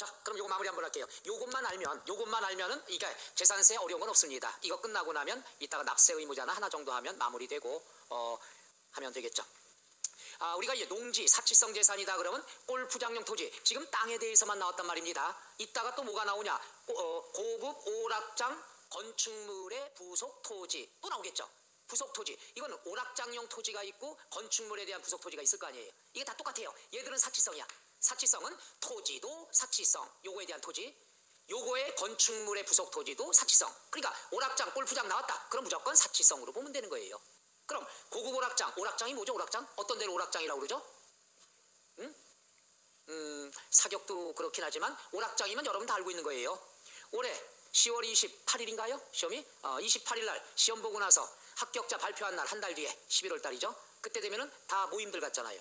자, 그럼 요거 마무리 한번 할게요. 요것만 알면은 이게 재산세 어려운 건 없습니다. 이거 끝나고 나면 이따가 납세 의무자나 하나 정도 하면 마무리되고 하면 되겠죠. 우리가 이제 농지, 사치성 재산이다 그러면 골프장용 토지, 지금 땅에 대해서만 나왔단 말입니다. 이따가 또 뭐가 나오냐? 고급 오락장 건축물의 부속 토지 또 나오겠죠. 부속 토지, 이건 오락장용 토지가 있고 건축물에 대한 부속 토지가 있을 거 아니에요. 이게 다 똑같아요. 얘들은 사치성이야. 사치성은 토지도 사치성, 요거에 대한 토지, 요거의 건축물의 부속 토지도 사치성. 그러니까 오락장, 골프장 나왔다. 그럼 무조건 사치성으로 보면 되는 거예요. 그럼 고급 오락장, 오락장이 뭐죠? 오락장? 어떤 데를 오락장이라고 그러죠? 사격도 그렇긴 하지만 오락장이면 여러분 다 알고 있는 거예요. 올해 10월 28일인가요? 시험이? 28일 날 시험 보고 나서 합격자 발표한 날 한 달 뒤에 11월 달이죠. 그때 되면은 다 모임들 갔잖아요.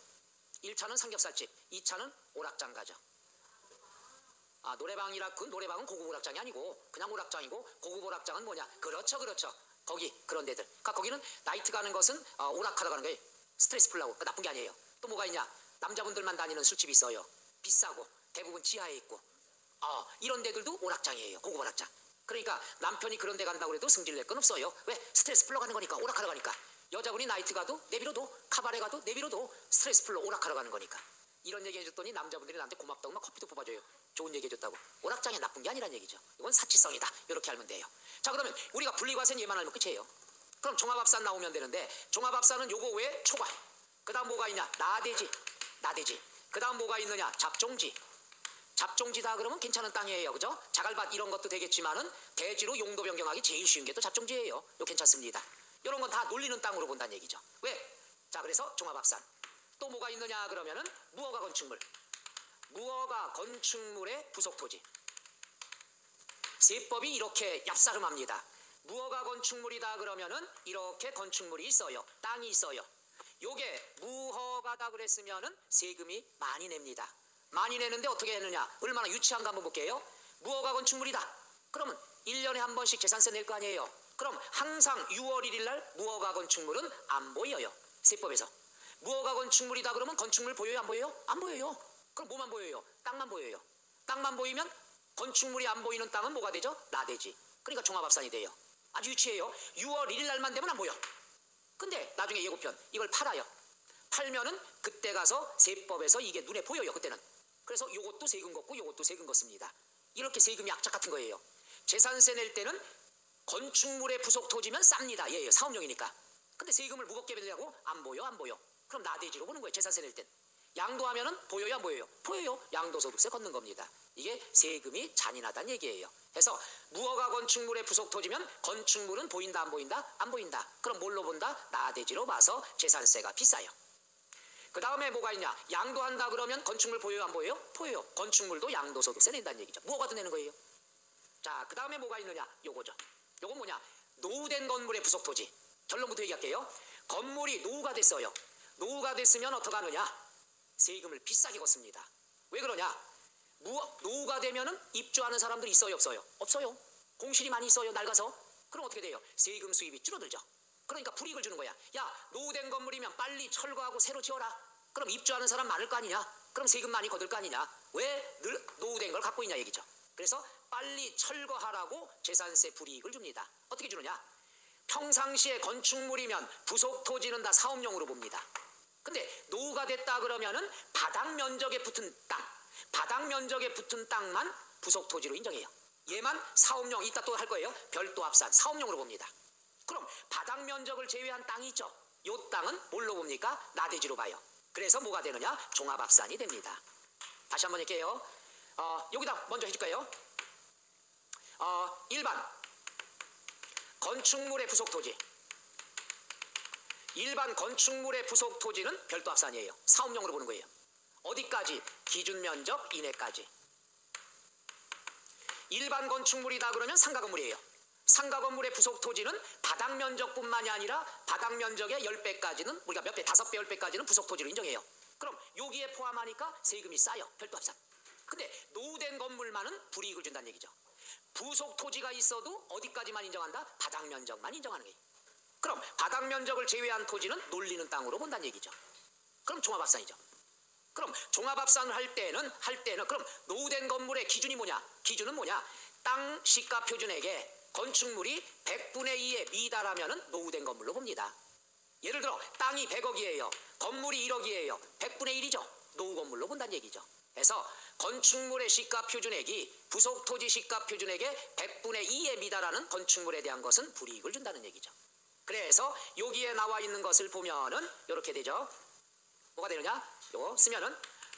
1차는 삼겹살집, 2차는 오락장 가죠. 노래방이라, 그 노래방은 고급 오락장이 아니고 그냥 오락장이고, 고급 오락장은 뭐냐? 그렇죠. 거기 그런 데들. 그러니까 거기는 나이트 가는 것은 오락하러 가는 거예요. 스트레스 풀라고. 나쁜 게 아니에요. 또 뭐가 있냐? 남자분들만 다니는 술집이 있어요. 비싸고 대부분 지하에 있고. 이런 데들도 오락장이에요. 고급 오락장. 그러니까 남편이 그런 데 간다고 해도 승질 낼 건 없어요. 왜? 스트레스 풀러 가는 거니까, 오락하러 가니까. 여자분이 나이트 가도 내비로도, 카바레 가도 내비로도 스트레스 풀러 오락하러 가는 거니까. 이런 얘기 해줬더니 남자분들이 나한테 고맙다고 막 커피도 뽑아줘요. 좋은 얘기 해줬다고. 오락장이 나쁜 게 아니란 얘기죠. 이건 사치성이다. 이렇게 알면 돼요. 자, 그러면 우리가 분리과세는 얘만 알면 끝이에요. 그럼 종합합산 나오면 되는데, 종합합산은 요거 외에 초과, 그 다음 뭐가 있냐? 나대지. 그 다음 뭐가 있느냐? 잡종지다 그러면 괜찮은 땅이에요. 그죠? 자갈밭 이런 것도 되겠지만은 대지로 용도 변경하기 제일 쉬운 게 또 잡종지예요. 이거 괜찮습니다. 이런 건 다 놀리는 땅으로 본다는 얘기죠. 왜? 자, 그래서 종합합산. 또 뭐가 있느냐 그러면은 무허가 건축물. 무허가 건축물의 부속토지. 세법이 이렇게 얍사름합니다. 무허가 건축물이다 그러면은 이렇게 건축물이 있어요. 땅이 있어요. 요게 무허가다 그랬으면은 세금이 많이 냅니다. 많이 내는데 어떻게 했느냐? 얼마나 유치한가 한번 볼게요. 무허가 건축물이다. 그러면 1년에 한 번씩 재산세 낼 거 아니에요. 그럼 항상 6월 1일 날 무허가 건축물은 안 보여요. 세법에서. 무허가 건축물이다 그러면 건축물 보여요? 안 보여요? 안 보여요. 그럼 뭐만 보여요? 땅만 보여요. 땅만 보이면 건축물이 안 보이는 땅은 뭐가 되죠? 나대지. 그러니까 종합합산이 돼요. 아주 유치해요. 6월 1일 날만 되면 안 보여. 근데 나중에 예고편 이걸 팔아요. 팔면은 그때 가서 세법에서 이게 눈에 보여요. 그때는. 그래서 요것도 세금 걷고 요것도 세금 걷습니다. 이렇게 세금이 악착 같은 거예요. 재산세 낼 때는 건축물의 부속 토지면 쌉니다. 예요. 사업용이니까. 근데 세금을 무겁게 내려고 안 보여. 그럼 나대지로 보는 거예요. 재산세 낼 땐. 양도하면은 보여요? 안 보여요? 보여요. 양도소득세 걷는 겁니다. 이게 세금이 잔인하다는 얘기예요. 그래서 무허가 건축물의 부속 토지면 건축물은 보인다 안 보인다? 안 보인다. 그럼 뭘로 본다? 나대지로 봐서 재산세가 비싸요. 그 다음에 뭐가 있냐? 양도한다 그러면 건축물 보여요? 안 보여요? 보여요. 건축물도 양도소득세 낸다는 얘기죠. 무허가도 내는 거예요. 자, 그 다음에 뭐가 있느냐? 요거죠. 요건 뭐냐? 노후된 건물의 부속 토지. 결론부터 얘기할게요. 건물이 노후가 됐어요. 노후가 됐으면 어떡하느냐? 세금을 비싸게 걷습니다. 왜 그러냐? 노후가 되면은 입주하는 사람들이 있어요? 없어요? 없어요. 공실이 많이 있어요? 낡아서? 그럼 어떻게 돼요? 세금 수입이 줄어들죠. 그러니까 불이익을 주는 거야. 야, 노후된 건물이면 빨리 철거하고 새로 지어라. 그럼 입주하는 사람 많을 거 아니냐? 그럼 세금 많이 거둘 거 아니냐? 왜 늘 노후된 걸 갖고 있냐 얘기죠. 그래서 빨리 철거하라고 재산세 불이익을 줍니다. 어떻게 주느냐? 평상시에 건축물이면 부속 토지는 다 사업용으로 봅니다. 근데 노후가 됐다 그러면은 바닥 면적에 붙은 땅만 부속 토지로 인정해요. 얘만 사업용, 이따 또 할 거예요. 별도 합산, 사업용으로 봅니다. 그럼 바닥 면적을 제외한 땅이 있죠. 요 땅은 뭘로 봅니까? 나대지로 봐요. 그래서 뭐가 되느냐? 종합합산이 됩니다. 다시 한번 할게요. 여기다 먼저 해줄 거예요. 일반 건축물의 부속 토지. 일반 건축물의 부속 토지는 별도 합산이에요. 사업용으로 보는 거예요. 어디까지? 기준 면적 이내까지. 일반 건축물이다 그러면 상가 건물이에요. 상가 건물의 부속 토지는 바닥 면적뿐만이 아니라 바닥 면적의 10배까지는, 우리가 몇 배? 5배, 10배까지는 부속 토지로 인정해요. 그럼 여기에 포함하니까 세금이 싸요. 별도 합산. 근데 노후된 건물만은 불이익을 준다는 얘기죠. 부속 토지가 있어도 어디까지만 인정한다? 바닥 면적만 인정하는 거예요. 그럼 바닥 면적을 제외한 토지는 놀리는 땅으로 본다는 얘기죠. 그럼 종합합산이죠. 그럼 종합합산을 할 때는 그럼 노후된 건물의 기준이 뭐냐? 기준은 뭐냐? 땅 시가 표준액에 건축물이 100분의 2에 미달하면은 노후된 건물로 봅니다. 예를 들어 땅이 100억이에요. 건물이 1억이에요. 100분의 1이죠. 노후 건물로 본다는 얘기죠. 그래서 건축물의 시가 표준액이 부속 토지 시가 표준액의 100분의 2에 미달하는 건축물에 대한 것은 불이익을 준다는 얘기죠. 그래서 여기에 나와 있는 것을 보면은 이렇게 되죠. 뭐가 되느냐? 요거 쓰면은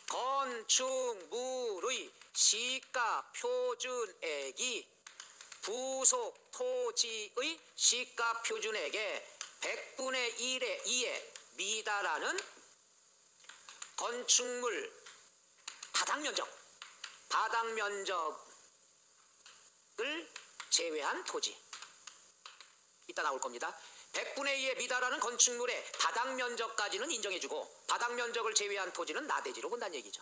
건축물의 시가 표준액이 부속 토지의 시가 표준액의 100분의 2에 미달하는 건축물 바닥 면적을 제외한 토지. 이따 나올 겁니다. 100분의 2에 미달하는 건축물의 바닥 면적까지는 인정해주고 바닥 면적을 제외한 토지는 나대지로 본다는 얘기죠.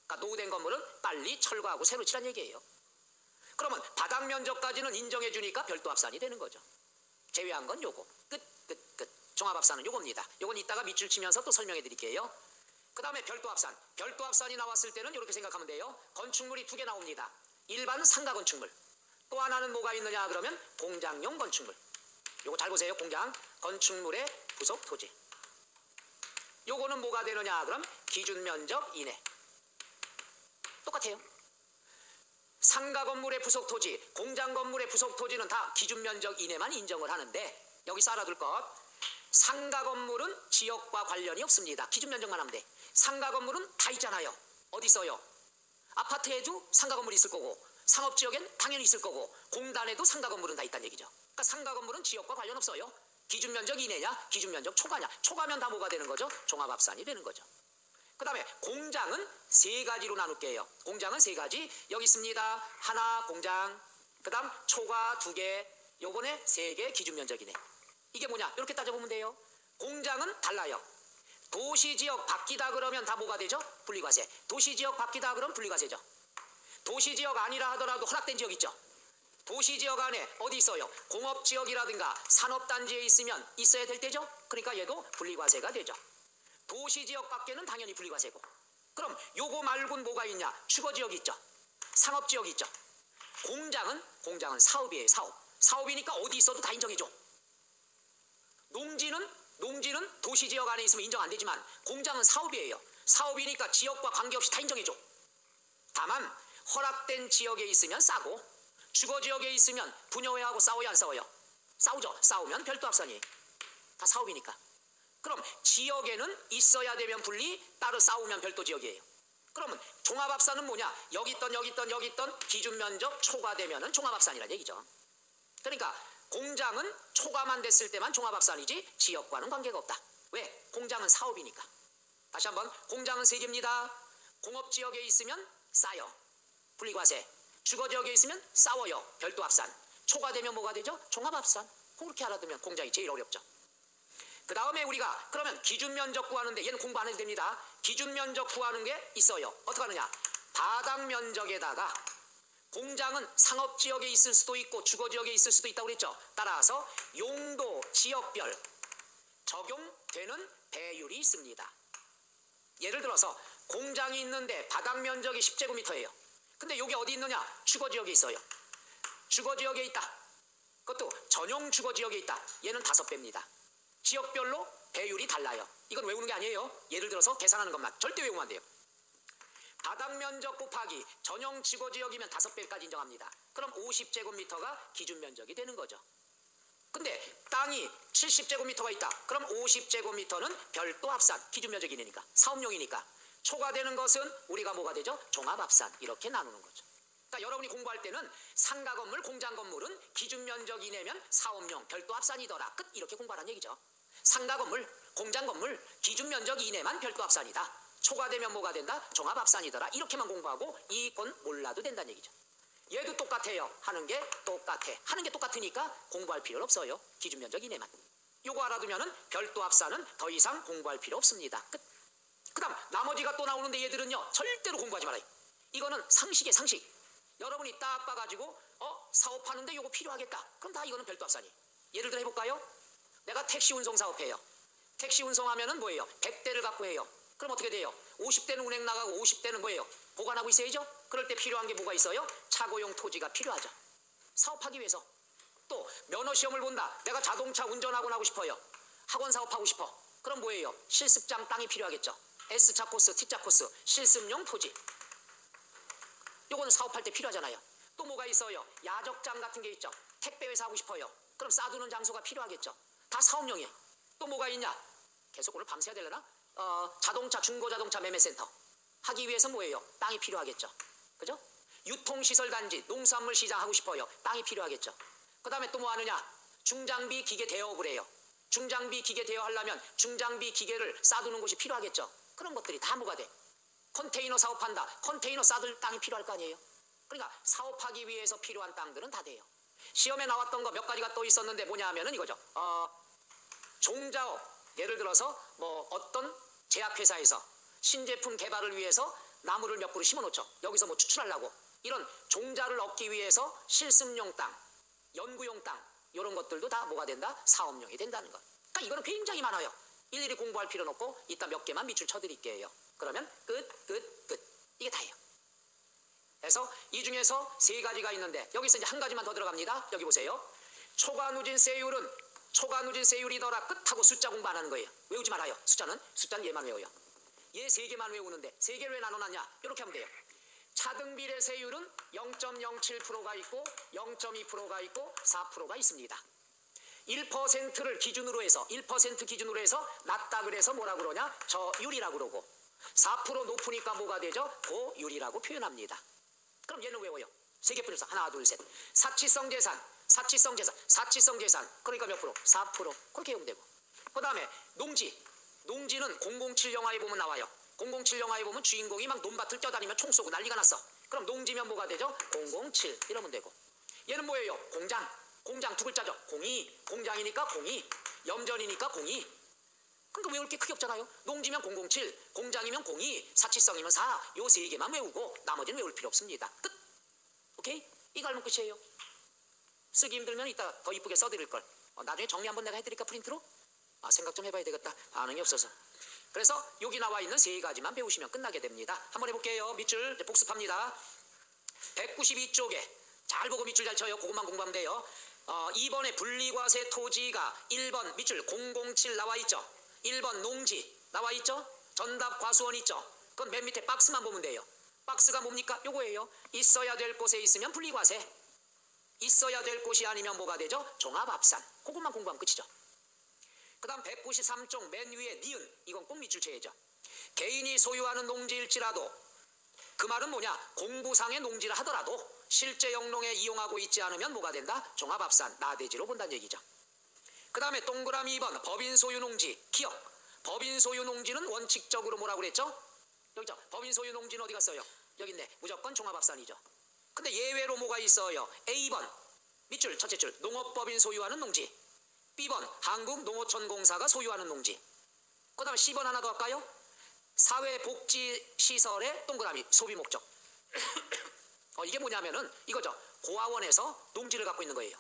그러니까 노후된 건물은 빨리 철거하고 새로 칠한 얘기예요. 그러면 바닥 면적까지는 인정해주니까 별도 합산이 되는 거죠. 제외한 건 요거. 끝. 종합합산은 요겁니다. 요건 이따가 밑줄 치면서 또 설명해 드릴게요. 그 다음에 별도 합산. 별도 합산이 나왔을 때는 이렇게 생각하면 돼요. 건축물이 2개 나옵니다. 일반 상가 건축물. 또 하나는 뭐가 있느냐 그러면 공장용 건축물. 요거 잘 보세요. 공장 건축물의 부속 토지. 요거는 뭐가 되느냐 그럼 기준 면적 이내. 똑같아요. 상가 건물의 부속 토지, 공장 건물의 부속 토지는 다 기준 면적 이내만 인정을 하는데 여기서 알아둘 것. 상가 건물은 지역과 관련이 없습니다. 기준 면적만 하면 돼. 상가 건물은 다 있잖아요. 어디 있어요? 아파트에도 상가 건물이 있을 거고 상업지역엔 당연히 있을 거고 공단에도 상가 건물은 다 있다는 얘기죠. 그러니까 상가 건물은 지역과 관련 없어요. 기준 면적 이내냐 기준 면적 초과냐. 초과면 다 뭐가 되는 거죠? 종합합산이 되는 거죠. 그 다음에 공장은 3가지로 나눌게요. 공장은 3가지. 여기 있습니다. 하나 공장. 그 다음 초과 2개. 요번에 3개 기준 면적이네. 이게 뭐냐? 이렇게 따져보면 돼요. 공장은 달라요. 도시지역 바뀌다 그러면 다 뭐가 되죠? 분리과세. 도시지역 바뀌다 그러면 분리과세죠. 도시지역 아니라 하더라도 허락된 지역 있죠. 도시지역 안에 어디 있어요? 공업지역이라든가 산업단지에 있으면 있어야 될 때죠. 그러니까 얘도 분리과세가 되죠. 도시지역 밖에는 당연히 분리과세고. 그럼 요거 말고는 뭐가 있냐? 주거지역이 있죠. 상업지역이 있죠. 공장은 사업이에요. 사업이니까 어디 있어도 다 인정해줘. 농지는 도시지역 안에 있으면 인정 안 되지만 공장은 사업이에요. 사업이니까 지역과 관계없이 다 인정해줘. 다만 허락된 지역에 있으면 싸고 주거지역에 있으면 분여회하고 싸워야 안 싸워요? 싸우죠. 싸우면 별도 합산이. 다 사업이니까. 그럼 지역에는 있어야 되면 분리, 따로 싸우면 별도 지역이에요. 그러면 종합합산은 뭐냐? 여기 있던 기준 면적 초과되면은 종합합산이라는 얘기죠. 그러니까 공장은 초과만 됐을 때만 종합합산이지 지역과는 관계가 없다. 왜? 공장은 사업이니까. 다시 한번 공장은 3개입니다. 공업지역에 있으면 싸요. 분리과세. 주거지역에 있으면 싸워요. 별도 합산. 초과되면 뭐가 되죠? 종합합산. 그렇게 알아두면 공장이 제일 어렵죠. 그 다음에 우리가 그러면 기준 면적 구하는데 얘는 공부 안 해도 됩니다. 기준 면적 구하는 게 있어요. 어떻게 하느냐? 바닥 면적에다가 공장은 상업지역에 있을 수도 있고 주거지역에 있을 수도 있다고 그랬죠. 따라서 용도 지역별 적용되는 배율이 있습니다. 예를 들어서 공장이 있는데 바닥 면적이 10제곱미터예요. 근데 여기 어디 있느냐? 주거지역에 있어요. 주거지역에 있다. 그것도 전용 주거지역에 있다. 얘는 5배입니다. 지역별로 배율이 달라요. 이건 외우는 게 아니에요. 예를 들어서 계산하는 것만. 절대 외우면 안 돼요. 바닥 면적 곱하기 전용 주거지역이면 5배까지 인정합니다. 그럼 50제곱미터가 기준 면적이 되는 거죠. 근데 땅이 70제곱미터가 있다. 그럼 50제곱미터는 별도 합산, 기준 면적이니까, 사업용이니까. 초과되는 것은 우리가 뭐가 되죠? 종합합산. 이렇게 나누는 거죠. 그러니까 여러분이 공부할 때는 상가 건물, 공장 건물은 기준 면적 이내면 사업용, 별도 합산이더라. 끝. 이렇게 공부하라는 얘기죠. 상가 건물, 공장 건물, 기준 면적 이내만 별도 합산이다. 초과되면 뭐가 된다? 종합합산이더라. 이렇게만 공부하고 이건 몰라도 된다는 얘기죠. 얘도 똑같아요. 하는 게 똑같아. 하는 게 똑같으니까 공부할 필요는 없어요. 기준 면적 이내만. 요거 알아두면은 별도 합산은 더 이상 공부할 필요 없습니다. 끝. 그 다음 나머지가 또 나오는데 얘들은요 절대로 공부하지 말아요. 이거는 상식이에요. 상식. 여러분이 딱 봐가지고 사업하는데 요거 필요하겠다. 그럼 다 이거는 별도 합산이. 예를 들어 해볼까요? 내가 택시 운송 사업해요. 택시 운송하면은 뭐예요? 100대를 갖고 해요. 그럼 어떻게 돼요? 50대는 운행 나가고 50대는 뭐예요? 보관하고 있어야죠. 그럴 때 필요한 게 뭐가 있어요? 차고용 토지가 필요하죠. 사업하기 위해서. 또 면허 시험을 본다. 내가 자동차 운전학원 하고 싶어요. 학원 사업하고 싶어. 그럼 뭐예요? 실습장 땅이 필요하겠죠. S차 코스, T차 코스, 실습용 토지. 요거는 사업할 때 필요하잖아요. 또 뭐가 있어요? 야적장 같은 게 있죠. 택배 회사 하고 싶어요. 그럼 싸두는 장소가 필요하겠죠. 다 사업용이에요. 또 뭐가 있냐? 계속 오늘 밤새야 되려나? 자동차, 중고자동차 매매센터 하기 위해서 뭐예요? 땅이 필요하겠죠. 그죠? 유통시설 단지, 농산물 시장 하고 싶어요. 땅이 필요하겠죠. 그 다음에 또 뭐 하느냐? 중장비 기계 대여업을 해요. 중장비 기계 대여하려면 중장비 기계를 싸두는 곳이 필요하겠죠. 그런 것들이 다 뭐가 돼? 컨테이너 사업한다. 컨테이너 싸둘 땅이 필요할 거 아니에요. 그러니까 사업하기 위해서 필요한 땅들은 다 돼요. 시험에 나왔던 거 몇 가지가 또 있었는데 뭐냐 하면은 이거죠. 종자업. 예를 들어서 뭐 어떤 제약회사에서 신제품 개발을 위해서 나무를 몇 그루 심어놓죠. 여기서 뭐 추출하려고. 이런 종자를 얻기 위해서 실습용 땅, 연구용 땅 이런 것들도 다 뭐가 된다? 사업용이 된다는 것. 그러니까 이거는 굉장히 많아요. 일일이 공부할 필요는 없고 이따 몇 개만 밑줄 쳐드릴게요. 그러면 끝. 이게 다예요. 그래서 이 중에서 세 가지가 있는데 여기서 이제 한 가지만 더 들어갑니다. 여기 보세요. 초과누진 세율이더라 끝하고 숫자 공부 안 하는 거예요. 외우지 말아요. 숫자는 얘만 외워요. 얘 세 개만 외우는데 세 개를 왜 나눠놨냐? 이렇게 하면 돼요. 차등비례 세율은 0.07%가 있고 0.2%가 있고 4%가 있습니다. 1%를 기준으로 해서 1% 기준으로 해서 낮다 그래서 뭐라 그러냐? 저율이라고 그러고 4% 높으니까 뭐가 되죠? 고율이라고 표현합니다. 그럼 얘는 외워요. 세 개 뿐이서 하나 둘 셋. 사치성 재산 그러니까 몇 프로? 4%. 그렇게 외우면 되고. 그 다음에 농지는 007 영화에 보면 나와요. 007 영화에 보면 주인공이 막 논밭을 뛰어다니면 총 쏘고 난리가 났어. 그럼 농지면 뭐가 되죠? 007 이러면 되고. 얘는 뭐예요? 공장 두 글자죠. 공장이니까 02, 염전이니까 02. 그러니까 외울 게 크게 없잖아요. 농지면 007, 공장이면 02, 사치성이면 4. 요 세 개만 외우고 나머지는 외울 필요 없습니다. 끝. 오케이? 이거 알면 끝이에요. 쓰기 힘들면 이따 더 이쁘게 써드릴걸. 나중에 정리 한번 내가 해드릴까 프린트로? 생각 좀 해봐야 되겠다. 반응이 없어서. 그래서 여기 나와 있는 세 가지만 배우시면 끝나게 됩니다. 한번 해볼게요. 밑줄 복습합니다. 192쪽에 잘 보고 밑줄 잘 쳐요. 그것만 공부하면 돼요. 2번에 분리과세 토지가 1번 밑줄 007 나와 있죠. 1번 농지 나와 있죠. 전답 과수원 있죠. 그건 맨 밑에 박스만 보면 돼요. 박스가 뭡니까? 요거예요. 있어야 될 곳에 있으면 분리과세, 있어야 될 곳이 아니면 뭐가 되죠? 종합합산. 그것만 공부하면 끝이죠. 그 다음 193쪽 맨 위에 니은, 이건 꼭 밑줄 쳐야죠. 개인이 소유하는 농지일지라도, 그 말은 뭐냐? 공부상의 농지라 하더라도 실제 영농에 이용하고 있지 않으면 뭐가 된다? 종합합산, 나대지로 본다는 얘기죠. 그 다음에 동그라미 2번 법인 소유 농지, 기억. 법인 소유 농지는 원칙적으로 뭐라고 그랬죠? 여기죠. 법인 소유 농지는 어디 갔어요? 여기 있네. 무조건 종합합산이죠. 근데 예외로 뭐가 있어요? A번 밑줄 첫째 줄 농업법인 소유하는 농지, B번 한국농어촌공사가 소유하는 농지. 그 다음에 C번 하나 더 할까요? 사회복지시설의 동그라미 소비 목적. 이게 뭐냐면은 이거죠. 고아원에서 농지를 갖고 있는 거예요.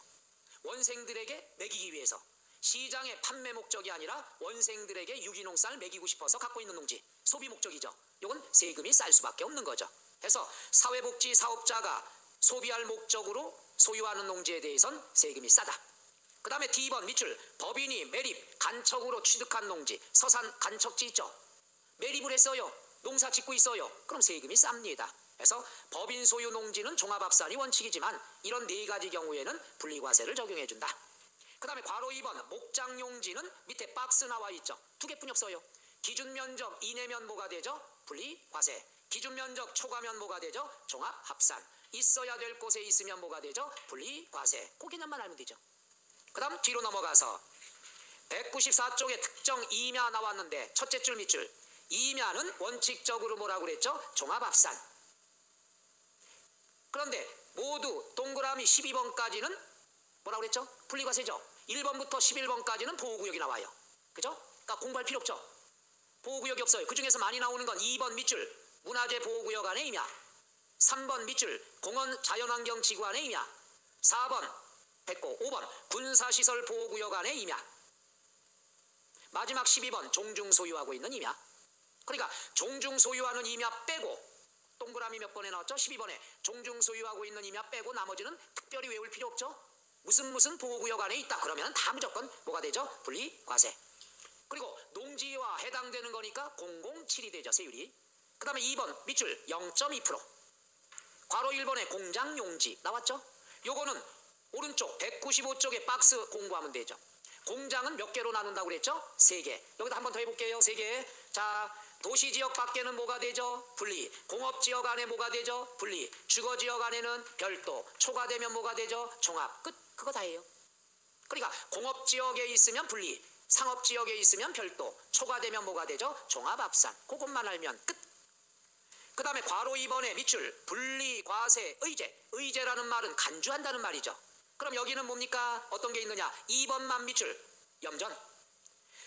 원생들에게 먹이기 위해서. 시장의 판매 목적이 아니라 원생들에게 유기농쌀 먹이고 싶어서 갖고 있는 농지. 소비 목적이죠. 이건 세금이 쌀 수밖에 없는 거죠. 그래서 사회복지 사업자가 소비할 목적으로 소유하는 농지에 대해선 세금이 싸다. 그 다음에 D번 밑줄 법인이 매립 간척으로 취득한 농지, 서산 간척지 있죠. 매립을 했어요. 농사 짓고 있어요. 그럼 세금이 쌉니다. 그래서 법인 소유 농지는 종합합산이 원칙이지만 이런 네 가지 경우에는 분리과세를 적용해준다. 그 다음에 괄호 2번 목장용지는 밑에 박스 나와 있죠. 두 개뿐이 없어요. 기준면적 이내면 뭐가 되죠? 분리과세. 기준면적 초과면 뭐가 되죠? 종합합산. 있어야 될 곳에 있으면 뭐가 되죠? 분리과세. 그 개념만 알면 되죠. 그 다음 뒤로 넘어가서 194쪽에 특정 이면 나왔는데 첫째 줄 밑줄 이면은 원칙적으로 뭐라고 그랬죠? 종합합산. 그런데 모두 동그라미 12번까지는 뭐라고 그랬죠? 분리과세죠. 1번부터 11번까지는 보호구역이 나와요. 그죠? 그러니까 공부할 필요 없죠. 보호구역이 없어요. 그 중에서 많이 나오는 건 2번 밑줄 문화재 보호구역 안에 임야, 3번 밑줄 공원 자연환경 지구 안에 임야, 4번 됐고 5번 군사시설 보호구역 안에 임야, 마지막 12번 종중 소유하고 있는 임야. 그러니까 종중 소유하는 임야 빼고 동그라미 몇 번에 나왔죠? 12번에 종중 소유하고 있는 임야 빼고 나머지는 특별히 외울 필요 없죠? 무슨 보호구역 안에 있다 그러면 다 무조건 뭐가 되죠? 분리과세. 그리고 농지와 해당되는 거니까 007이 되죠, 세율이. 그 다음에 2번 밑줄 0.2%. 괄호 1번에 공장용지 나왔죠? 요거는 오른쪽 195쪽에 박스 공부하면 되죠. 공장은 몇 개로 나눈다고 그랬죠? 3개. 여기다 한 번 더 해볼게요. 3개. 자, 도시지역 밖에는 뭐가 되죠? 분리. 공업지역 안에 뭐가 되죠? 분리. 주거지역 안에는 별도. 초과되면 뭐가 되죠? 종합. 끝. 그거 다예요. 그러니까 공업지역에 있으면 분리. 상업지역에 있으면 별도. 초과되면 뭐가 되죠? 종합합산. 그것만 알면 끝. 그 다음에 괄호 2번에 밑줄 분리, 과세, 의제. 의제라는 말은 간주한다는 말이죠. 그럼 여기는 뭡니까? 어떤 게 있느냐? 2번만 밑줄 염전.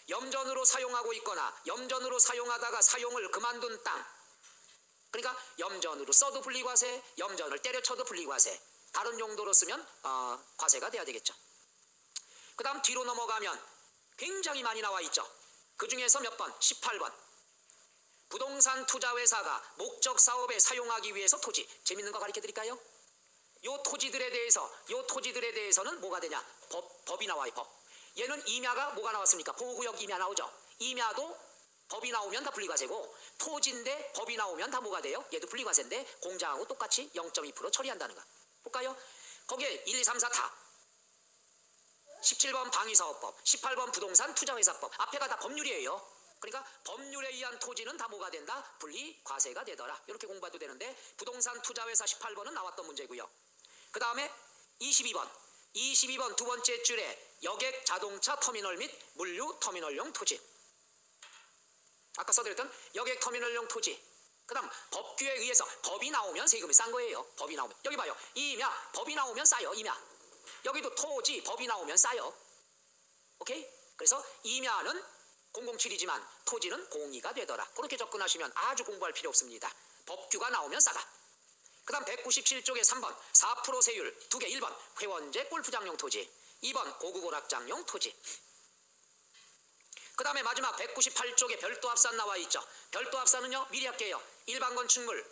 염전으로 사용하고 있거나 염전으로 사용하다가 사용을 그만둔 땅. 그러니까 염전으로 써도 분리과세, 염전을 때려쳐도 분리과세. 다른 용도로 쓰면 과세가 돼야 되겠죠. 그 다음 뒤로 넘어가면 굉장히 많이 나와 있죠. 그 중에서 몇 번? 18번. 부동산 투자회사가 목적 사업에 사용하기 위해서 토지. 재밌는 거 가르쳐 드릴까요? 요 토지들에 대해서는 뭐가 되냐? 법이 나와요. 법. 얘는 임야가 뭐가 나왔습니까? 보호구역 임야 나오죠. 임야도 법이 나오면 다 분리과세고 토지인데 법이 나오면 다 뭐가 돼요? 얘도 분리과세인데 공장하고 똑같이 0.2% 처리한다는 거. 볼까요? 거기에 1, 2, 3, 4 다. 17번 방위사업법, 18번 부동산 투자회사법. 앞에가 다 법률이에요. 그러니까 법률에 의한 토지는 다 뭐가 된다? 분리과세가 되더라. 이렇게 공부해도 되는데 부동산 투자회사 18번은 나왔던 문제고요. 그 다음에 22번 두 번째 줄에 여객 자동차 터미널 및 물류 터미널용 토지. 아까 써드렸던 여객 터미널용 토지. 그 다음 법규에 의해서 법이 나오면 세금이 싼 거예요. 법이 나오면. 여기 봐요. 임야 법이 나오면 싸요. 임야. 여기도 토지 법이 나오면 싸요. 오케이? 그래서 임야는 007이지만 토지는 02가 되더라. 그렇게 접근하시면 아주 공부할 필요 없습니다. 법규가 나오면 싸다. 그 다음 197쪽에 3번 4% 세율 2개. 1번 회원제 골프장용 토지, 2번 고급 오락장용 토지. 그 다음에 마지막 198쪽에 별도 합산 나와 있죠. 별도 합산은요 미리 할게요. 일반 건축물,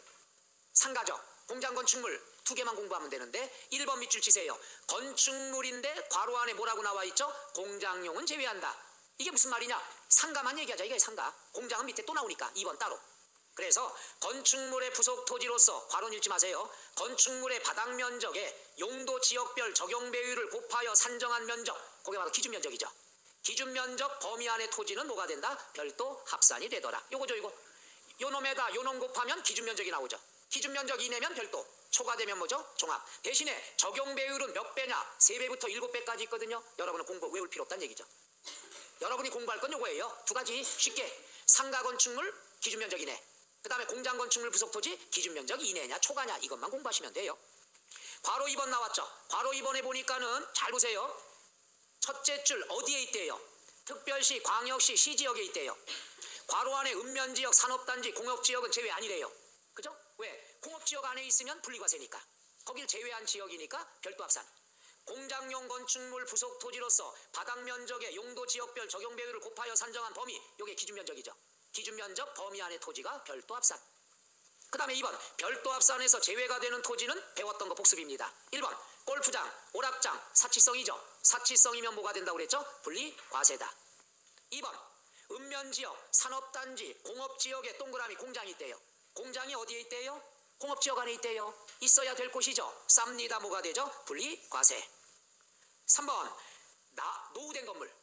상가적, 공장 건축물 2개만 공부하면 되는데 1번 밑줄 치세요. 건축물인데 괄호 안에 뭐라고 나와 있죠? 공장용은 제외한다. 이게 무슨 말이냐? 상가만 얘기하자. 이게 상가. 공장은 밑에 또 나오니까 2번 따로. 그래서 건축물의 부속 토지로서 괄호 읽지 마세요. 건축물의 바닥 면적에 용도 지역별 적용 배율을 곱하여 산정한 면적, 그게 바로 기준 면적이죠. 기준 면적 범위 안의 토지는 뭐가 된다? 별도 합산이 되더라. 요거죠, 이거. 요 놈에다 요 놈 곱하면 기준 면적이 나오죠. 기준 면적 이내면 별도, 초과되면 뭐죠? 종합. 대신에 적용 배율은 몇 배냐? 3배부터 7배까지 있거든요. 여러분은 외울 필요 없다는 얘기죠. 여러분이 공부할 건 요거예요. 2가지 쉽게. 상가 건축물 기준 면적 이내. 그 다음에 공장 건축물 부속 토지 기준 면적 이내냐 초과냐 이것만 공부하시면 돼요. 괄호 2번 나왔죠. 괄호 2번에 보니까는 잘 보세요. 첫째 줄 어디에 있대요? 특별시, 광역시, 시지역에 있대요. 괄호 안에 읍면지역, 산업단지, 공업지역은 제외 아니래요. 그죠? 왜? 공업지역 안에 있으면 분리과세니까. 거길 제외한 지역이니까 별도 합산. 공장용 건축물 부속 토지로서 바닥 면적의 용도 지역별 적용 배율을 곱하여 산정한 범위, 요게 기준 면적이죠. 기준 면적 범위 안의 토지가 별도 합산. 그 다음에 2번 별도 합산에서 제외가 되는 토지는 배웠던 거 복습입니다. 1번 골프장, 오락장, 사치성이죠. 사치성이면 뭐가 된다고 그랬죠? 분리과세다. 2번 읍면지역, 산업단지, 공업지역에 동그라미 공장이 있대요. 공장이 어디에 있대요? 공업지역 안에 있대요. 있어야 될 곳이죠. 쌉니다. 뭐가 되죠? 분리과세. 3번 노후된 건물.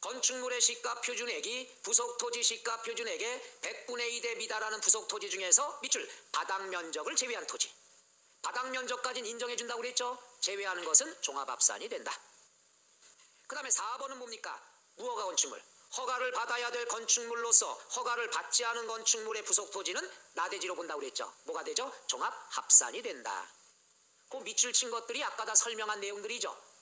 건축물의 시가 표준액이 부속 토지 시가 표준액의 100분의 1에 미달하는 부속 토지 중에서 밑줄 바닥 면적을 제외한 토지. 바닥 면적까지는 인정해 준다고 그랬죠. 제외하는 것은 종합합산이 된다. 그 다음에 4번은 뭡니까? 무허가 건축물. 허가를 받아야 될 건축물로서 허가를 받지 않은 건축물의 부속 토지는 나대지로 본다고 그랬죠. 뭐가 되죠? 종합합산이 된다. 그 밑줄 친 것들이 아까 다 설명한 내용들이죠.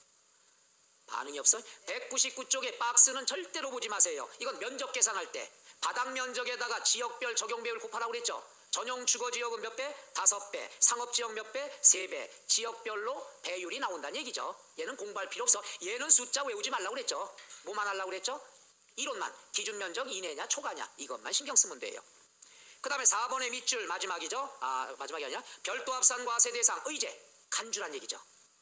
반응이 없어요? 199쪽에 박스는 절대로 보지 마세요. 이건 면적 계산할 때 바닥 면적에다가 지역별 적용 배율 곱하라고 그랬죠. 전용 주거지역은 몇 배? 5배. 상업지역 몇 배? 3배. 지역별로 배율이 나온다는 얘기죠. 얘는 공부할 필요 없어. 얘는 숫자 외우지 말라고 그랬죠. 뭐만 하려고 그랬죠? 이론만 기준 면적 이내냐 초과냐 이것만 신경 쓰면 돼요. 그 다음에 4번의 밑줄 마지막이죠. 마지막이 아니라 별도 합산 과세 대상 의제 간주란 얘기죠.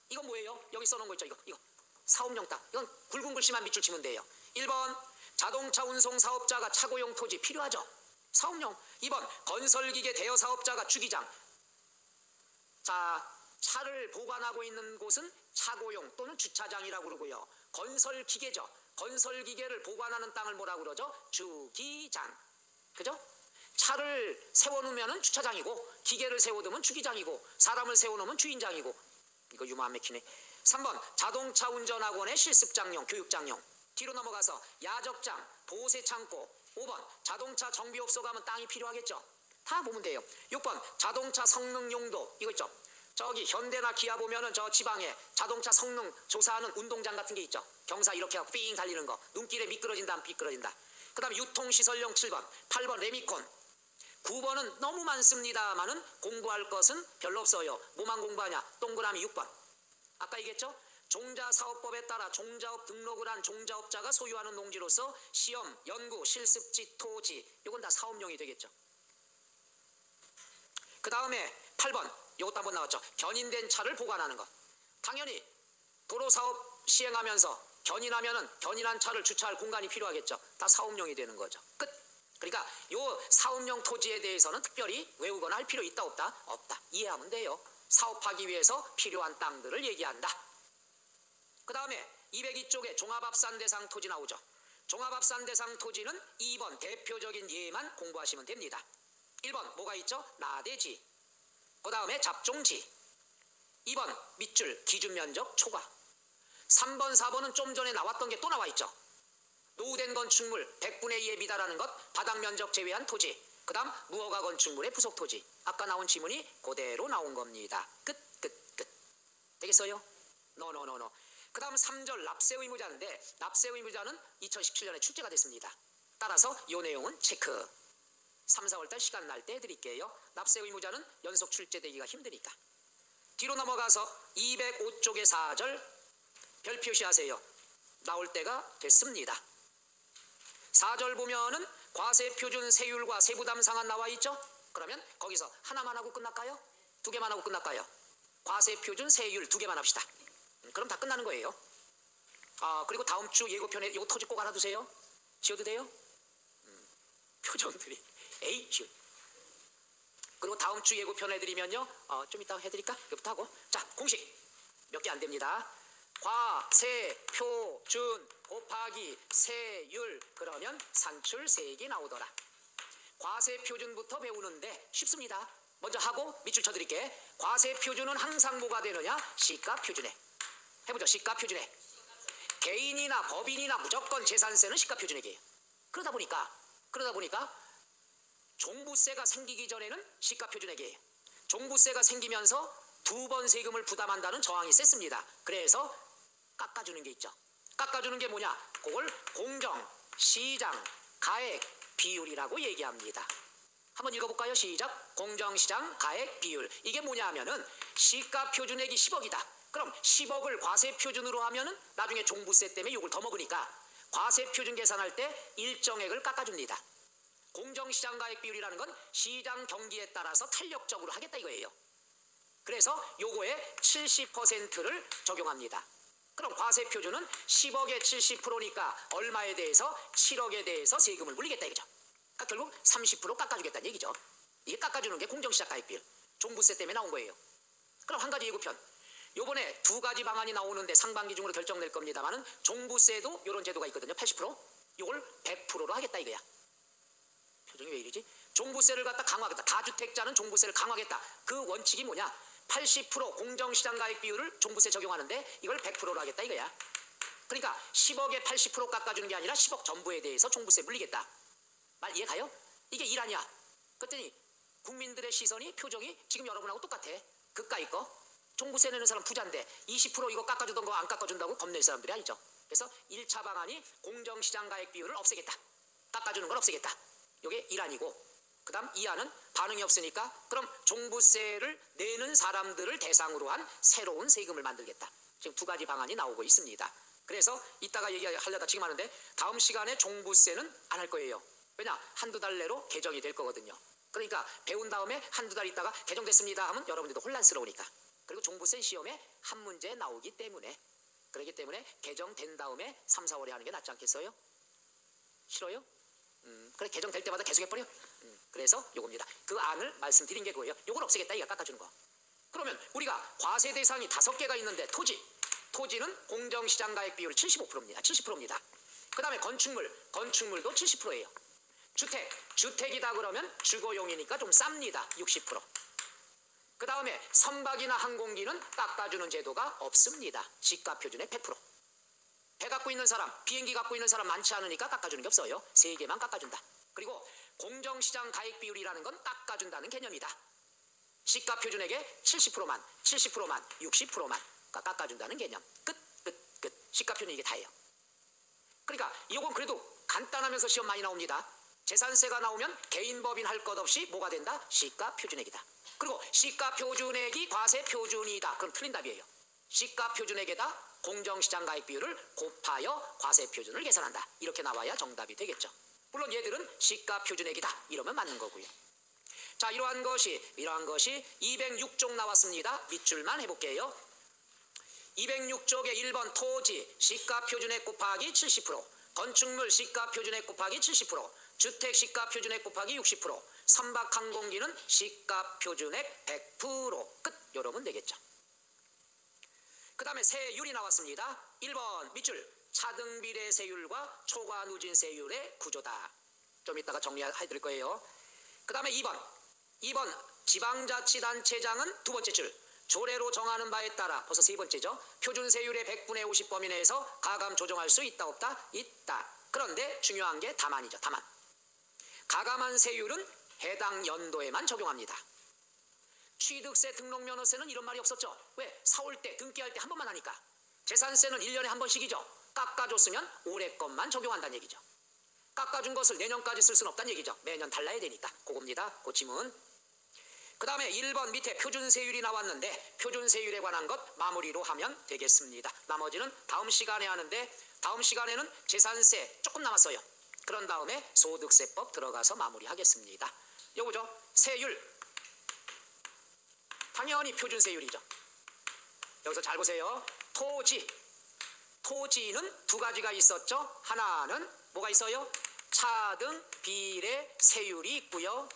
이건 뭐예요? 여기 써놓은 거 있죠. 이거 사업용 땅. 이건 굵은 글씨만 밑줄 치면 돼요. 1번 자동차 운송 사업자가 차고용 토지 필요하죠. 사업용. 2번 건설기계 대여 사업자가 주기장. 자, 차를 보관하고 있는 곳은 차고용 또는 주차장이라고 그러고요. 건설기계죠. 건설기계를 보관하는 땅을 뭐라고 그러죠? 주기장. 그죠? 차를 세워놓으면 주차장이고 기계를 세워두면 주기장이고 사람을 세워놓으면 주인장이고. 이거 유머 안 맥히네. 3번 자동차 운전학원의 실습장용 교육장용. 뒤로 넘어가서 야적장 보세창고. 5번 자동차 정비업소 가면 땅이 필요하겠죠. 다 보면 돼요. 6번 자동차 성능 용도. 이거 있죠. 저기 현대나 기아 보면은 저 지방에 자동차 성능 조사하는 운동장 같은 게 있죠. 경사 이렇게 하고 삥 달리는 거. 눈길에 미끄러진다 안 미끄러진다. 그 다음에 유통시설용 7번 8번 레미콘. 9번은 너무 많습니다만은 공부할 것은 별로 없어요. 뭐만 공부하냐? 동그라미 6번. 아까 얘기했죠? 종자사업법에 따라 종자업 등록을 한 종자업자가 소유하는 농지로서 시험, 연구, 실습지, 토지. 이건 다 사업용이 되겠죠. 그 다음에 8번. 이것도 한번 나왔죠. 견인된 차를 보관하는 것. 당연히 도로사업 시행하면서 견인하면은 견인한 차를 주차할 공간이 필요하겠죠. 다 사업용이 되는 거죠. 끝. 그러니까 요 사업용 토지에 대해서는 특별히 외우거나 할 필요 있다 없다? 없다. 이해하면 돼요. 사업하기 위해서 필요한 땅들을 얘기한다. 그 다음에 202쪽에 종합합산 대상 토지 나오죠. 종합합산 대상 토지는 2번 대표적인 예만 공부하시면 됩니다. 1번 뭐가 있죠? 나대지. 그 다음에 잡종지. 2번 밑줄 기준면적 초과. 3번 4번은 좀 전에 나왔던 게 또 나와 있죠. 노후된 건축물 100분의 2에 미달하는 것 바닥면적 제외한 토지. 그 다음 무허가 건축물의 부속 토지. 아까 나온 지문이 그대로 나온 겁니다. 끝. 되겠어요? 노. 그 다음 3절 납세 의무자인데 납세 의무자는 2017년에 출제가 됐습니다. 따라서 이 내용은 체크. 3, 4월달 시간 날 때 해드릴게요. 납세 의무자는 연속 출제되기가 힘드니까. 뒤로 넘어가서 205쪽의 4절 별 표시하세요. 나올 때가 됐습니다. 4절 보면은 과세표준 세율과 세부담 상한 나와 있죠? 그러면 거기서 하나만 하고 끝날까요? 2개만 하고 끝날까요? 과세표준 세율 2개만 합시다. 그럼 다 끝나는 거예요. 그리고 다음 주 예고편에 이거 토지 꼭 알아두세요. 지어도 돼요? 표정들이 H. 그리고 다음 주 예고편 해드리면요. 좀 이따 해드릴까? 이거부터 하고. 자, 공식 몇 개 안 됩니다. 과세표준 곱하기 세율 그러면 산출 3개 나오더라. 과세표준부터 배우는데 쉽습니다. 먼저 하고 밑줄 쳐드릴게. 과세표준은 항상 뭐가 되느냐? 시가표준에. 해보죠. 시가표준에. 개인이나 법인이나 무조건 재산세는 시가표준액이에요. 그러다 보니까 종부세가 생기기 전에는 시가표준액이에요. 종부세가 생기면서 2번 세금을 부담한다는 저항이 셌습니다. 그래서 깎아주는 게 있죠. 깎아주는 게 뭐냐? 그걸 공정, 시장, 가액, 비율이라고 얘기합니다. 한번 읽어볼까요? 시작. 공정시장, 가액, 비율. 이게 뭐냐 하면은 시가표준액이 10억이다. 그럼 10억을 과세표준으로 하면은 나중에 종부세 때문에 욕을 더 먹으니까 과세표준 계산할 때 일정액을 깎아줍니다. 공정시장 가액 비율이라는 건 시장 경기에 따라서 탄력적으로 하겠다 이거예요. 그래서 요거에 70%를 적용합니다. 그럼 과세표준은 10억에 70%니까 얼마에 대해서 7억에 대해서 세금을 물리겠다 이거죠. 그러니까 결국 30% 깎아주겠다는 얘기죠. 이게 깎아주는 게 공정시장 가액 비율. 종부세 때문에 나온 거예요. 그럼 한 가지 예고편. 요번에 2가지 방안이 나오는데 상반기 중으로 결정될 겁니다만은 종부세도 이런 제도가 있거든요. 80%. 요걸 100%로 하겠다 이거야. 표정이 왜 이러지? 종부세를 갖다 강화하겠다. 다주택자는 종부세를 강화하겠다. 그 원칙이 뭐냐? 80% 공정시장 가액 비율을 종부세 적용하는데 이걸 100%로 하겠다 이거야. 그러니까 10억에 80% 깎아주는 게 아니라 10억 전부에 대해서 종부세 물리겠다. 말 이해 가요? 이게 일 아니야. 그랬더니 국민들의 시선이 표정이 지금 여러분하고 똑같아. 그까이 거. 종부세 내는 사람 부자인데 20% 이거 깎아주던 거 안 깎아준다고 겁낼 사람들이 아니죠. 그래서 1차 방안이 공정시장 가액 비율을 없애겠다. 깎아주는 걸 없애겠다. 이게 1안이고 그 다음 2안은 반응이 없으니까 그럼 종부세를 내는 사람들을 대상으로 한 새로운 세금을 만들겠다. 지금 2가지 방안이 나오고 있습니다. 그래서 이따가 얘기하려다 지금 하는데 다음 시간에 종부세는 안 할 거예요. 왜냐? 한두 달 내로 개정이 될 거거든요. 그러니까 배운 다음에 한두 달 있다가 개정됐습니다 하면 여러분들도 혼란스러우니까. 그리고 종부세 시험에 한 문제 나오기 때문에, 그렇기 때문에 개정된 다음에 3, 4월에 하는 게 낫지 않겠어요? 싫어요? 그래 개정될 때마다 계속 해버려. 그래서 요겁니다. 그 안을 말씀드린 게 그거예요. 요걸 없애겠다 이거 깎아주는 거. 그러면 우리가 과세 대상이 5개가 있는데 토지는 공정시장 가액 비율 75%입니다. 70%입니다. 그 다음에 건축물도 70%예요. 주택이다 그러면 주거용이니까 좀 쌉니다. 60%. 그 다음에 선박이나 항공기는 깎아주는 제도가 없습니다. 시가 표준의 100%. 배 갖고 있는 사람, 비행기 갖고 있는 사람 많지 않으니까 깎아주는 게 없어요. 3개만 깎아준다. 그리고 공정시장 가액 비율이라는 건 깎아준다는 개념이다. 시가 표준액의 70%만, 60%만 깎아준다는 개념. 끝. 시가 표준 이게 다예요. 그러니까 이건 그래도 간단하면서 시험 많이 나옵니다. 재산세가 나오면 개인법인 할 것 없이 뭐가 된다? 시가 표준액이다. 그리고 시가 표준액이 과세 표준이다. 그럼 틀린 답이에요. 시가 표준액에다 공정시장 가액 비율을 곱하여 과세 표준을 계산한다. 이렇게 나와야 정답이 되겠죠. 물론 얘들은 시가 표준액이다. 이러면 맞는 거고요. 자, 이러한 것이 206쪽 나왔습니다. 밑줄만 해볼게요. 206쪽에 1번 토지 시가 표준액 곱하기 70%, 건축물 시가 표준액 곱하기 70%, 주택 시가 표준액 곱하기 60%, 선박 항공기는 시가 표준액 100% 끝. 이러면 되겠죠. 그 다음에 세율이 나왔습니다. 1번 밑줄 차등비례 세율과 초과 누진 세율의 구조다. 좀 이따가 정리해드릴 거예요. 그 다음에 2번 지방자치단체장은 두 번째 줄 조례로 정하는 바에 따라 벌써 세 번째죠. 표준세율의 100분의 50 범위 내에서 가감 조정할 수 있다 없다? 있다. 그런데 중요한 게 다만이죠. 다만. 가감한 세율은 해당 연도에만 적용합니다. 취득세 등록면허세는 이런 말이 없었죠. 왜? 사올 때 등기할 때 한 번만 하니까. 재산세는 1년에 한 번씩이죠. 깎아줬으면 올해 것만 적용한다는 얘기죠. 깎아준 것을 내년까지 쓸 수는 없다는 얘기죠. 매년 달라야 되니까. 그겁니다. 고침은. 그 다음에 1번 밑에 표준세율이 나왔는데 표준세율에 관한 것 마무리로 하면 되겠습니다. 나머지는 다음 시간에 하는데 다음 시간에는 재산세 조금 남았어요. 그런 다음에 소득세법 들어가서 마무리하겠습니다. 요거죠. 세율. 당연히 표준세율이죠. 여기서 잘 보세요. 토지는 두 가지가 있었죠. 하나는 뭐가 있어요? 차등 비례 세율이 있고요.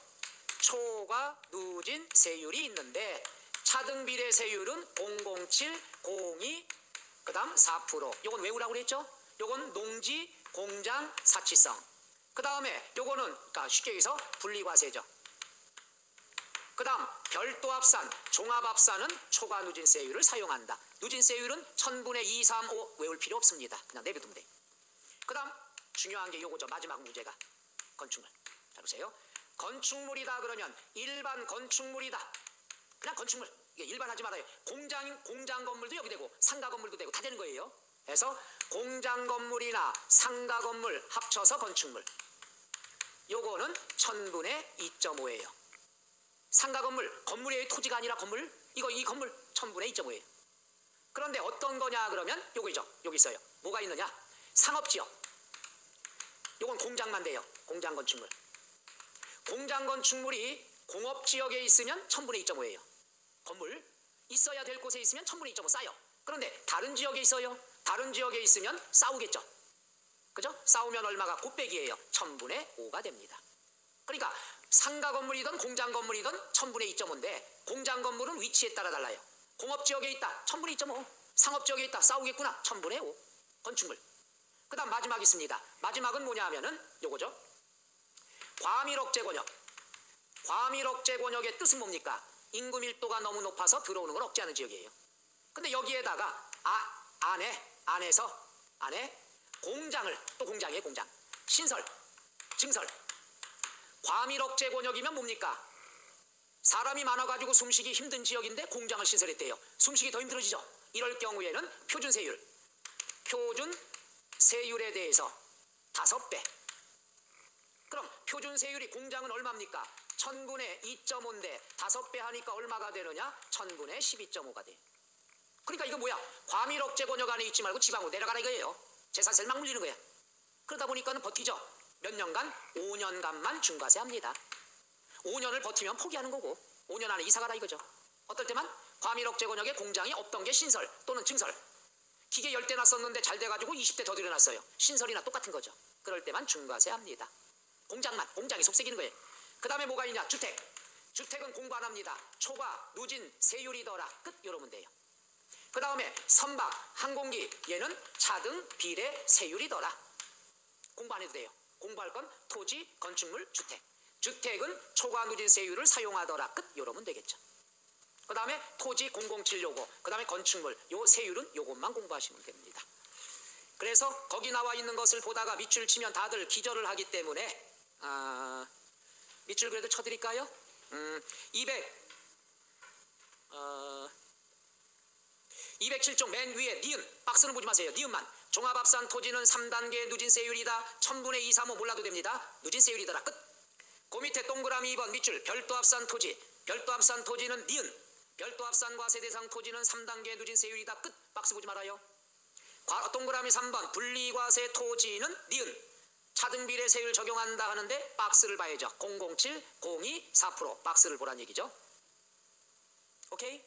초과 누진 세율이 있는데 차등 비례 세율은 007, 02, 그 다음 4%. 요건 외우라고 그랬죠? 요건 농지, 공장, 사치성. 그 다음에 요거는 그러니까 쉽게 얘기해서 분리과세죠. 그 다음 별도합산, 종합합산은 초과 누진세율을 사용한다. 누진세율은 1000분의 2, 3, 5 외울 필요 없습니다. 그냥 내비두면 돼요. 그 다음 중요한 게 요거죠. 마지막 문제가 건축물. 자 보세요. 건축물이다 그러면 일반 건축물이다. 그냥 건축물. 이게 일반 하지 말아요. 공장 건물도 여기 되고 상가 건물도 되고 다 되는 거예요. 그래서 공장 건물이나 상가 건물 합쳐서 건축물. 요거는 1000분의 2.5예요. 상가 건물이에요. 토지가 아니라 건물. 이 건물 1000분의 2.5예요. 그런데 어떤 거냐 그러면 요거죠. 여기 있어요. 뭐가 있느냐? 상업지역. 요건 공장만 돼요. 공장 건축물. 공장 건축물이 공업지역에 있으면 1000분의 2.5예요. 건물 있어야 될 곳에 있으면 1000분의 2.5 싸요. 그런데 다른 지역에 있어요. 다른 지역에 있으면 싸우겠죠. 그죠? 싸우면 얼마가 곱빼기예요. 1000분의 5가 됩니다. 그러니까 상가 건물이든 공장 건물이든 1000분의 2.5인데 공장 건물은 위치에 따라 달라요. 공업지역에 있다. 1000분의 2.5. 상업지역에 있다. 싸우겠구나. 1000분의 5. 건축물. 그 다음 마지막 있습니다. 마지막은 뭐냐 하면은 요거죠. 과밀억제권역. 과밀억제권역의 뜻은 뭡니까? 인구 밀도가 너무 높아서 들어오는 걸 억제하는 지역이에요. 근데 여기에다가 안에 공장을 또 공장이에요. 공장. 신설, 증설. 과밀억제권역이면 뭡니까? 사람이 많아가지고 숨쉬기 힘든 지역인데 공장을 신설했대요. 숨쉬기 더 힘들어지죠. 이럴 경우에는 표준세율에 대해서 5배. 그럼 표준세율이 공장은 얼마입니까? 1000분의 2.5인데 5배 하니까 얼마가 되느냐? 1000분의 12.5가 돼. 그러니까 이거 뭐야? 과밀억제권역 안에 있지 말고 지방으로 내려가라 이거예요. 재산세를 막 물리는 거야. 그러다 보니까는 버티죠. 몇 년간? 5년간만 중과세 합니다. 5년을 버티면 포기하는 거고 5년 안에 이사 가라 이거죠. 어떨 때만 과밀억 재건역에 공장이 없던 게 신설 또는 증설. 기계 10대나 썼는데 잘 돼가지고 20대 더 들여놨어요. 신설이나 똑같은 거죠. 그럴 때만 중과세 합니다. 공장이 속색이는 거예요. 그 다음에 뭐가 있냐? 주택은 공부 안 합니다. 초과, 누진, 세율이더라. 끝. 이러면 돼요. 그 다음에 선박, 항공기, 얘는 차등, 비례, 세율이더라. 공부 안 해도 돼요. 공부할 건 토지, 건축물, 주택. 주택은 초과, 누진, 세율을 사용하더라. 끝. 이러면 되겠죠. 그 다음에 토지 007 요거, 그 다음에 건축물, 요 세율은 요것만 공부하시면 됩니다. 그래서 거기 나와 있는 것을 보다가 밑줄 치면 다들 기절을 하기 때문에 밑줄 그래도 쳐드릴까요? 207쪽 맨 위에 니은, 박스는 보지 마세요. 니은만. 종합합산 토지는 3단계 누진세율이다. 1000분의 2, 3호 몰라도 됩니다. 누진세율이더라. 끝. 그 밑에 동그라미 2번 밑줄 별도합산 토지. 별도합산 토지는 니은. 별도합산과 세대상 토지는 3단계 누진세율이다. 끝. 박스 보지 말아요. 동그라미 3번 분리과세 토지는 니은. 차등비례 세율 적용한다 하는데 박스를 봐야죠. 007, 02, 4% 박스를 보란 얘기죠. 오케이?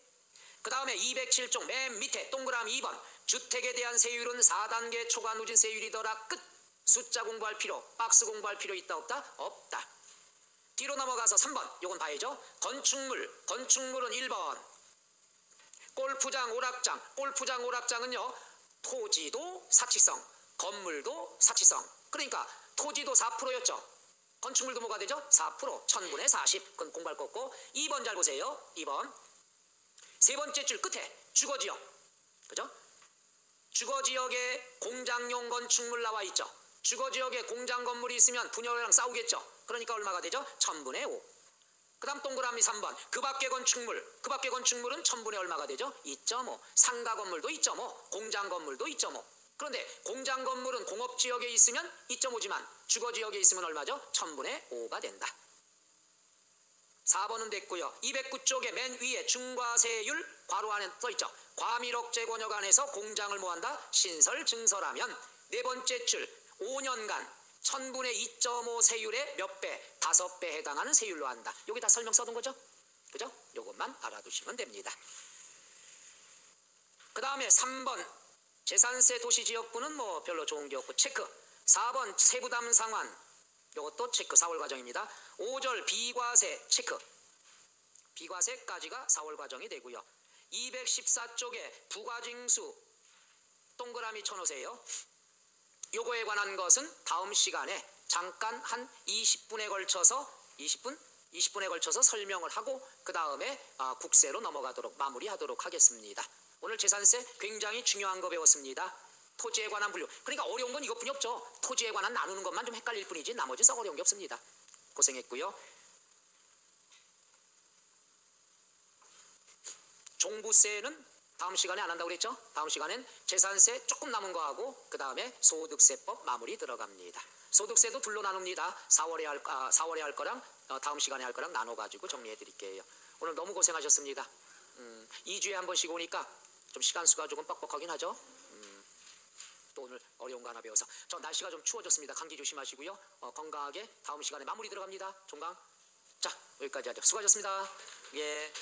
그 다음에 207쪽 맨 밑에 동그라미 2번 주택에 대한 세율은 4단계 초과 누진 세율이더라. 끝. 숫자 공부할 필요, 박스 공부할 필요 있다 없다? 없다. 뒤로 넘어가서 3번 요건 봐야죠. 건축물은 1번 골프장, 오락장은요 토지도 사치성, 건물도 사치성. 그러니까 토지도 4%였죠. 건축물도 뭐가 되죠? 4%, 1000분의 40. 그건 공부할 거 없고 2번 잘 보세요. 2번 세 번째 줄 끝에 주거지역, 그죠? 주거지역에 공장용 건축물 나와 있죠. 주거지역에 공장 건물이 있으면 분양료랑 싸우겠죠. 그러니까 얼마가 되죠? 1000분의 5. 그 다음 동그라미 3번 그 밖의 건축물은 1000분의 얼마가 되죠? 2.5. 상가 건물도 2.5, 공장 건물도 2.5. 그런데 공장 건물은 공업지역에 있으면 2.5지만 주거지역에 있으면 얼마죠? 1000분의 5가 된다. 4번은 됐고요. 209쪽에 맨 위에 중과세율 괄호 안에 써있죠. 과밀억 재건역 안에서 공장을 뭐한다? 신설, 증설하면 네 번째 줄 5년간 1000분의 2.5 세율의 몇 배? 5배 해당하는 세율로 한다. 여기 다 설명 써둔 거죠? 그죠? 요것만 알아두시면 됩니다. 그 다음에 3번 재산세 도시지역부는 뭐 별로 좋은 게 없고 체크. 4번 세부담 상환 요것도 체크 4월 과정입니다. 5절 비과세 체크. 비과세까지가 4월 과정이 되고요. 214쪽에 부가징수 동그라미 쳐놓으세요. 요거에 관한 것은 다음 시간에 잠깐 한 20분에 걸쳐서 설명을 하고 그 다음에 국세로 넘어가도록 마무리하도록 하겠습니다. 오늘 재산세 굉장히 중요한 거 배웠습니다. 토지에 관한 분류. 그러니까 어려운 건 이것뿐이 없죠. 토지에 관한 나누는 것만 좀 헷갈릴 뿐이지 나머지 썩 어려운 게 없습니다. 고생했고요. 종부세는 다음 시간에 안 한다고 그랬죠? 다음 시간엔 재산세 조금 남은 거 하고 그 다음에 소득세법 마무리 들어갑니다. 소득세도 둘로 나눕니다. 4월에 할 거랑 다음 시간에 할 거랑 나눠가지고 정리해 드릴게요. 오늘 너무 고생하셨습니다. 2주에 한 번씩 오니까 좀 시간 수가 조금 뻑뻑하긴 하죠. 또 오늘 어려운 거 하나 배워서 저 날씨가 좀 추워졌습니다. 감기 조심하시고요. 건강하게 다음 시간에 마무리 들어갑니다. 종강. 자 여기까지 하죠. 수고하셨습니다. 예.